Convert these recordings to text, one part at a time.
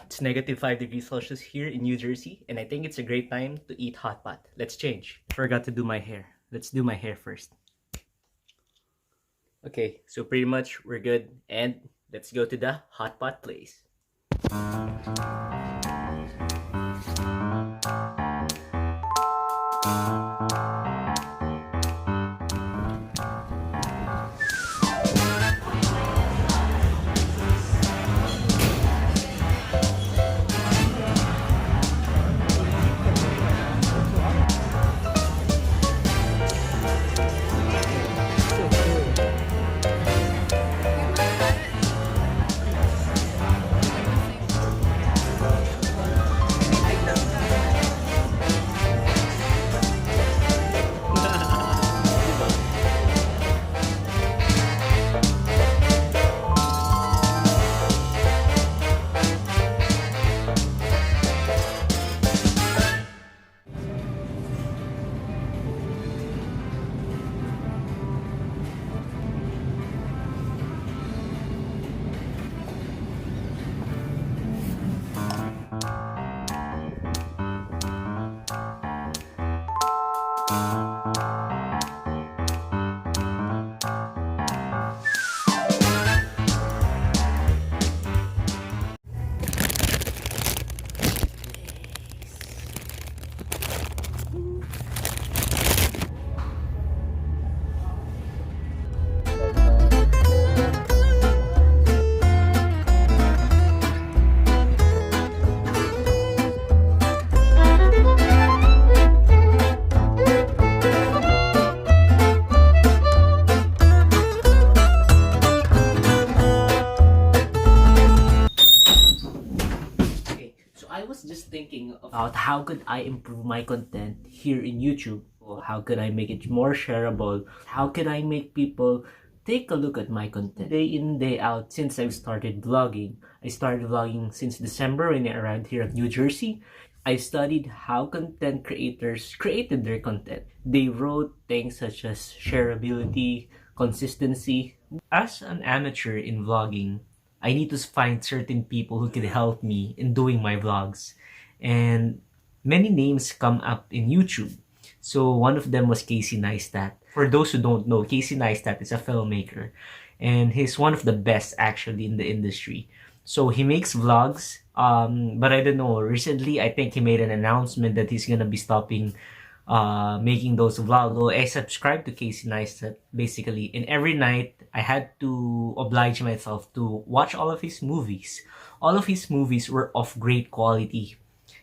It's negative 5 degrees Celsius here in New Jersey, and I think it's a great time to eat hot pot. Let's change. Forgot to do my hair. Let's do my hair first. Okay, so pretty much we're good, and let's go to the hot pot place. I was just thinking about how could I improve my content here in YouTube, or how could I make it more shareable, how could I make people take a look at my content day in, day out. Since I've started vlogging, I started vlogging since December when I arrived here at New Jersey. I studied how content creators created their content. They wrote things such as shareability, consistency. As an amateur in vlogging, I need to find certain people who could help me in doing my vlogs. And many names come up in YouTube. So one of them was Casey Neistat. For those who don't know, Casey Neistat is a filmmaker. And he's one of the best actually in the industry. So he makes vlogs. But I don't know, recently I think he made an announcement that he's gonna be stopping making those vlogs. So I subscribed to Casey Neistat basically, and every night I had to oblige myself to watch all of his movies. All of his movies were of great quality,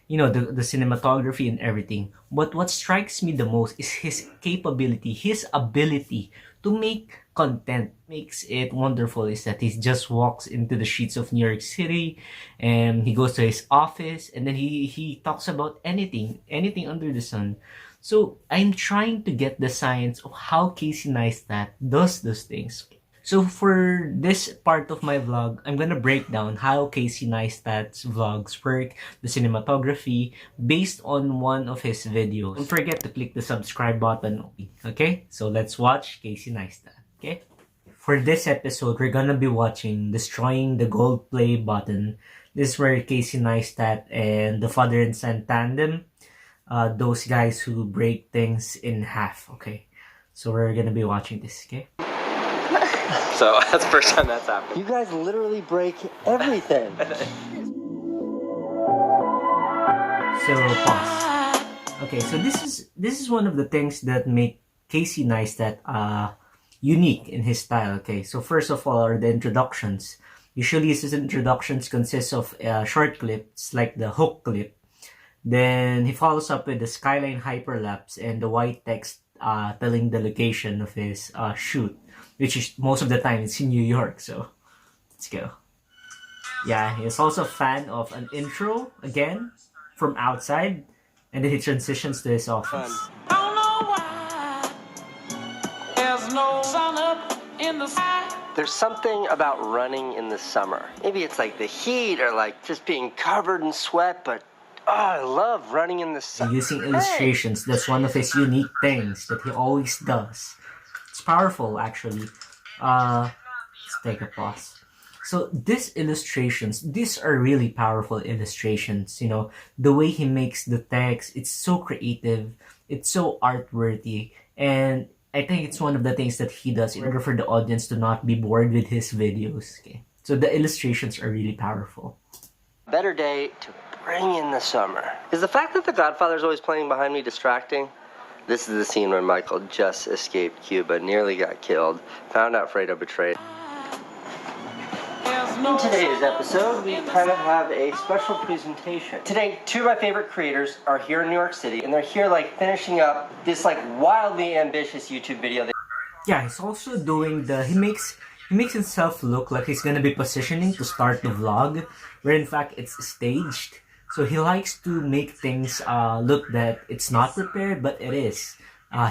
you know, the cinematography and everything. But what strikes me the most is his capability, his ability to make content. Makes it wonderful is that he just walks into the streets of New York City and he goes to his office and then he talks about anything under the sun. So I'm trying to get the science of how Casey Neistat does those things. So for this part of my vlog, I'm gonna break down how Casey Neistat's vlogs work, the cinematography, based on one of his videos. Don't forget to click the subscribe button, okay? So let's watch Casey Neistat, okay? For this episode, we're gonna be watching Destroying the Gold Play Button. This is where Casey Neistat and the father and son tandem, those guys who break things in half, okay? So we're gonna be watching this, okay? So that's the first time that's happened. You guys literally break everything. So pause. Okay, so this is one of the things that make Casey Neistat unique in his style. Okay, so first of all are the introductions. Usually his introductions consist of short clips like the hook clip. Then he follows up with the skyline hyperlapse and the white text telling the location of his shoot, which is most of the time it's in New York. So let's go. Yeah, he's also a fan of an intro again from outside, and then he transitions to his office. I don't know why there's no sun up in the sky. There's something about running in the summer. Maybe it's like the heat or like just being covered in sweat, but I love running in the sun. Using illustrations, that's one of his unique things that he always does. It's powerful actually. Let's take a pause. So these are really powerful illustrations. The way he makes the text, it's so creative, it's so art-worthy, and I think it's one of the things that he does in order for the audience to not be bored with his videos. Okay, so the illustrations are really powerful. Better day to bring in the summer. Is the fact that The Godfather's always playing behind me distracting? This is the scene when Michael just escaped Cuba, nearly got killed, found out Fredo betrayed. In today's episode, we kind of have a special presentation. Today, two of my favorite creators are here in New York City, and they're here finishing up this wildly ambitious YouTube video. Yeah, he's also doing he makes himself look like he's gonna be positioning to start the vlog, where in fact it's staged. So he likes to make things look that it's not prepared, but it is.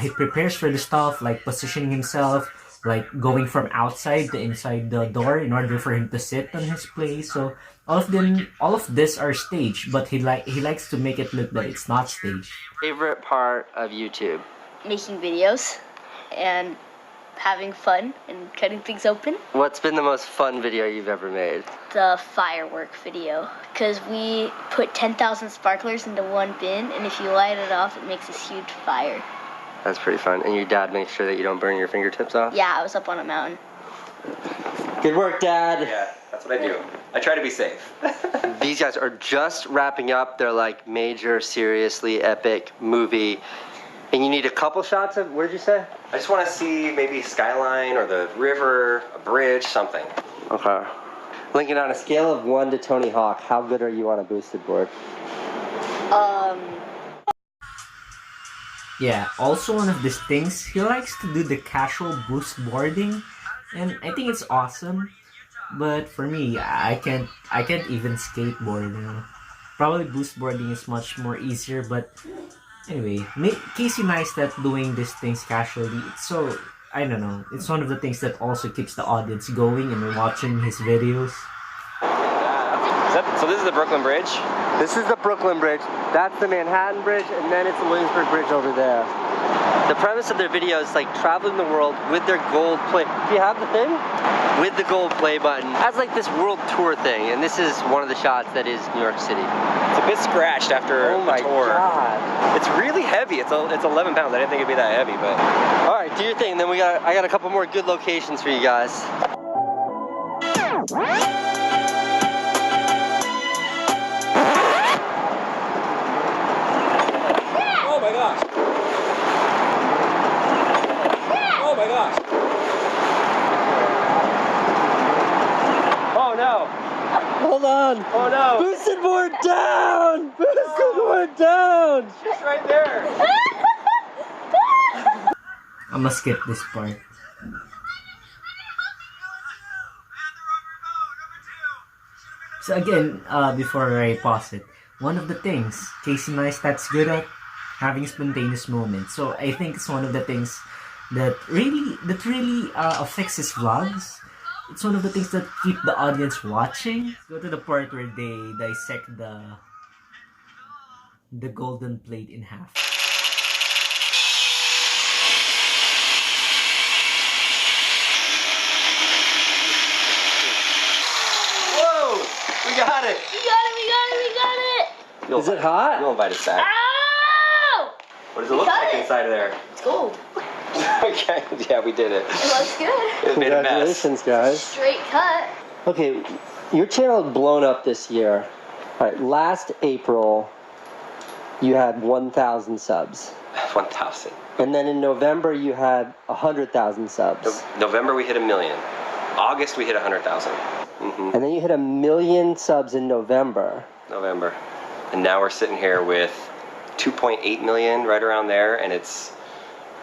He prepares for the stuff, like positioning himself, like going from outside to inside the door in order for him to sit on his place. So all of this are staged, but he likes to make it look that it's not staged. Favorite part of YouTube? Making videos and having fun and cutting things open. What's been the most fun video you've ever made? The firework video, because we put 10,000 sparklers into one bin, and if you light it off, it makes this huge fire. That's pretty fun. And your dad makes sure that you don't burn your fingertips off? Yeah, I was up on a mountain. Good work, Dad. Yeah, that's what I do. I try to be safe. These guys are just wrapping up their major, seriously epic movie. And you need a couple shots of, what did you say? I just want to see maybe skyline or the river, a bridge, something. Okay. Lincoln, on a scale of 1 to Tony Hawk, how good are you on a boosted board? Yeah, also one of these things, he likes to do the casual boost boarding, and I think it's awesome. But for me, I can't even skateboard. Probably boost boarding is much more easier, but anyway, Casey Neistat doing these things casually, so I don't know. It's one of the things that also keeps the audience going and watching his videos. So this is the Brooklyn Bridge? This is the Brooklyn Bridge. That's the Manhattan Bridge, and then it's the Williamsburg Bridge over there. The premise of their video is traveling the world with their gold play. Do you have the thing? With the gold play button. As this world tour thing, and this is one of the shots that is New York City. It's a bit scratched after Oh my a tour. God. It's really heavy. It's 11 pounds. I didn't think it'd be that heavy, but. All right, do your thing. Then I got a couple more good locations for you guys. Oh my gosh. Oh my gosh. Oh no. Hold on. Oh no. Boosted board down. Boosted board down. She's right there. I'm gonna skip this part. So again, before I pause it, one of the things Casey Neistat's good at, having spontaneous moments. So I think it's one of the things that really affects his vlogs. It's one of the things that keep the audience watching. Go to the part where they dissect the golden plate in half. Whoa! We got it! We got it, we got it, we got it! Is it hot? You'll invite us back. Ow! What does it look like got it. inside of there? It's gold. Okay, yeah, we did it. It looks good. It made a mess. Congratulations, guys. Straight cut. Okay, your channel had blown up this year. All right, last April, you had 1,000 subs. 1,000. And then in November, you had 100,000 subs. November we hit 1 million. August we hit 100,000. And then you hit 1 million subs in November. November. And now we're sitting here with 2.8 million, right around there, and it's,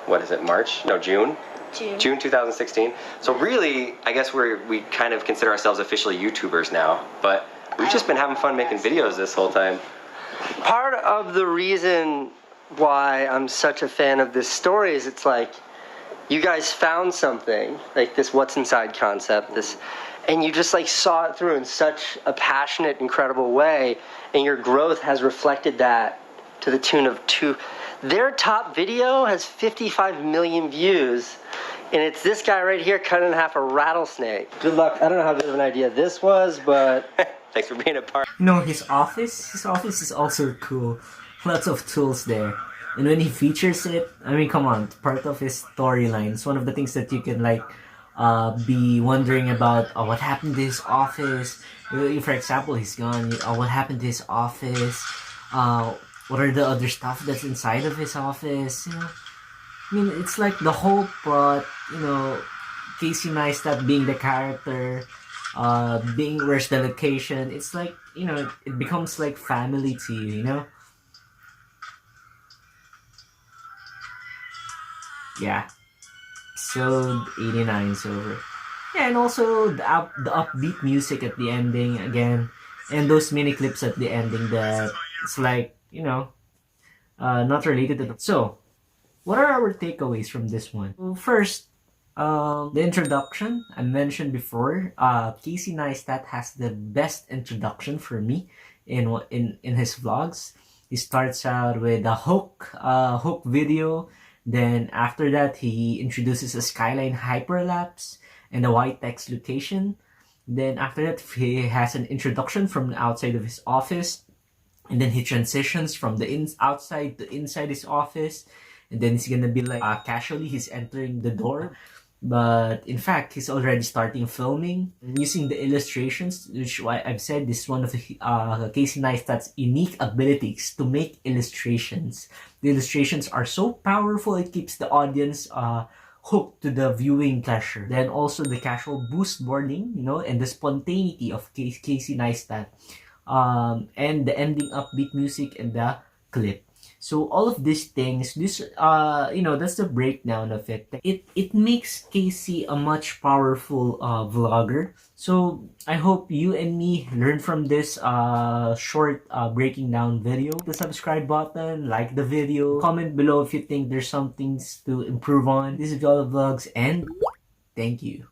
what is it, March? No, June? June 2016. So really, I guess we kind of consider ourselves officially YouTubers now, but we've just been having fun making videos this whole time. Part of the reason why I'm such a fan of this story is it's you guys found something, this what's inside concept, and you just saw it through in such a passionate, incredible way, and your growth has reflected that to the tune of their top video has 55 million views, And it's this guy right here cutting in half a rattlesnake. Good luck. I don't know how good of an idea this was, but Thanks for being a part. You know, his office is also cool. Lots of tools there. And when he features it, I mean, come on, part of his storyline. It's one of the things that you can like be wondering about. What happened to his office? For example, he's gone. What happened to his office? What are the other stuff that's inside of his office? You know, I mean, it's like the whole plot. You know, Casey Neistat being the character, being where's the location. It's like, you know, it becomes like family to you. You know. Yeah. Episode 89 is over. Yeah, and also the upbeat music at the ending again, and those mini clips at the ending that it's like, you know, not related to the. So, what are our takeaways from this one? Well, first, the introduction I mentioned before. Casey Neistat has the best introduction for me in his vlogs. He starts out with a hook video. Then after that, he introduces a skyline hyperlapse and a white text location. Then after that, he has an introduction from the outside of his office. And then he transitions from the outside to inside his office. And then it's gonna be like casually he's entering the door. But in fact, he's already starting filming using the illustrations, which I've said this is one of the Casey Neistat's unique abilities to make illustrations. The illustrations are so powerful, it keeps the audience hooked to the viewing pleasure. Then also the casual boost boarding, you know, and the spontaneity of Casey Neistat, and the ending upbeat music and the clip. So all of these things, this you know, that's the breakdown of it. It makes Casey a much powerful vlogger. So I hope you and me learn from this short breaking down video. The subscribe button, like the video, comment below if you think there's some things to improve on. This is Viola Vlogs, and thank you.